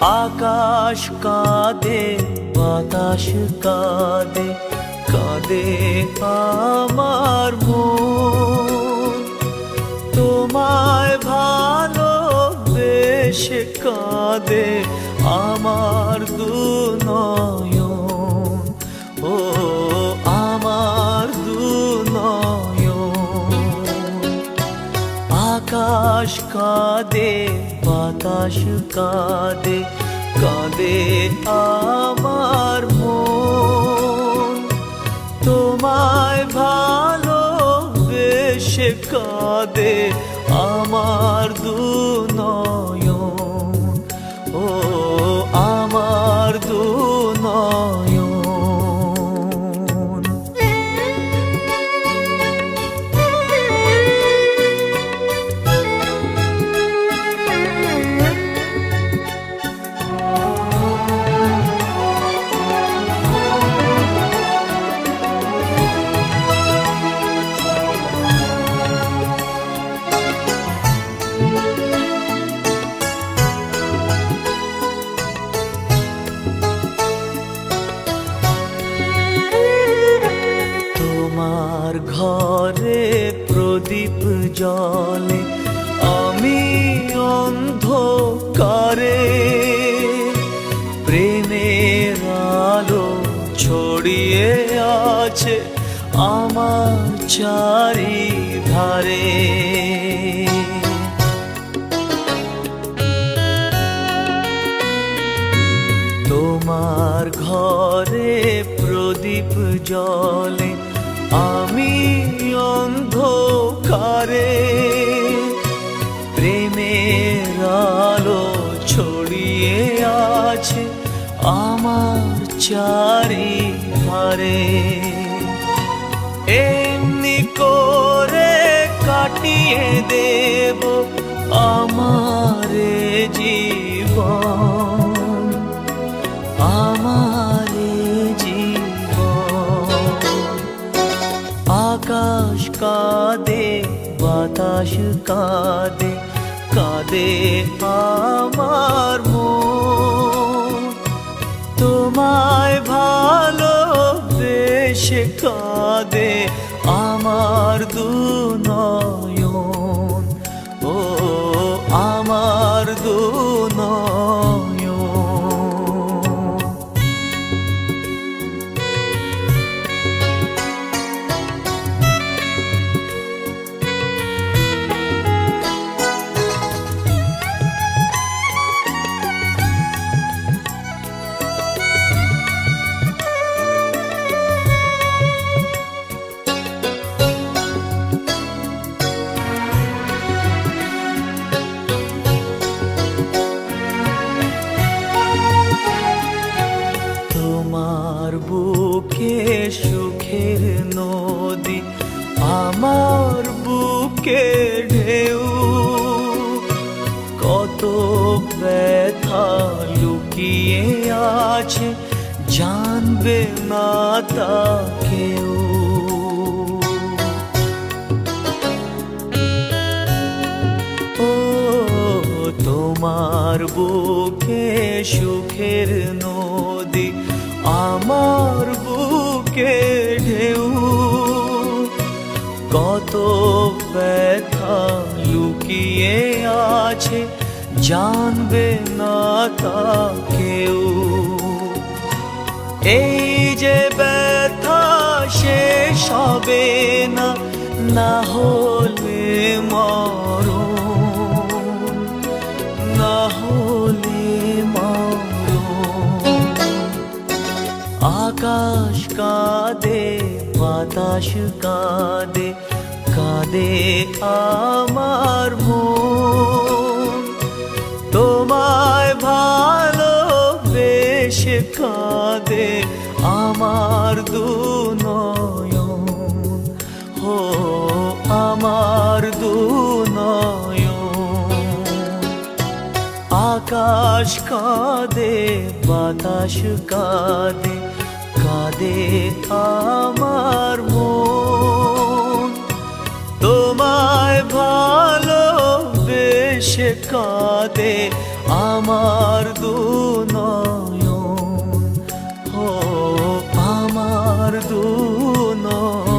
আকাশ কাঁদে, বাতাস কাঁদে, কাঁদে আমার মন। তোমায় ভালোবেসে কাঁদে আমার দু নয়ন, ও আমার দু নয়ন। আকাশ কাঁদে, বাতাস কাঁদে, কাঁদে আমার মন। তোমায় ভালোবেসে কাঁদে আমার দু নয়ন, ও আমার দু নয়ন। তোমার ঘরে প্রদীপ জ্বলে, আমি অন্ধকারে। প্রেমের আলো ছড়িয়ে আছে আমার চারিধারে। তোমার ঘরে প্রদীপ জ্বলে, আমি অন্ধকারে। প্রেমের আলো ছড়িয়ে আছে আমার চারিধারে। এমনি করে কাটিয়ে দেব আমার জীবন, আমার জীবন। আকাশ কাঁদে, বাতাস কাঁদে, কাঁদে আমার মন। তোমায় ভালোবেসে কাঁদে আমার দু নয়ন, ও আমার দু নয়ন। তোমার বুকে সুখের নদী, আমার বুকে ঢেউ। কত ব্যথা লুকিয়ে আছে জানবে না তা কেউ। ও তোমার বুকে সুখের নদী, আমার বুকে ঢেউ। কত ব্যথা লুকিয়ে আছে জানবে না তা কেউ। এই যে ব্যথা শেষ হবে না, না হলে মরণ, না হলে মরণ। আকাশ কাঁদে, বাতাস কাঁদে, কাঁদে আমার মন। তোমায় ভালোবেসে কাঁদে আমার দু নয়ন, ও আমার দু নয়ন। আকাশ কাঁদে, বাতাস কাঁদে, কাঁদে আমার মন। তোমায় ভালোবেসে কাঁদে আমার দুনয়ন ও আমার দুনয়ন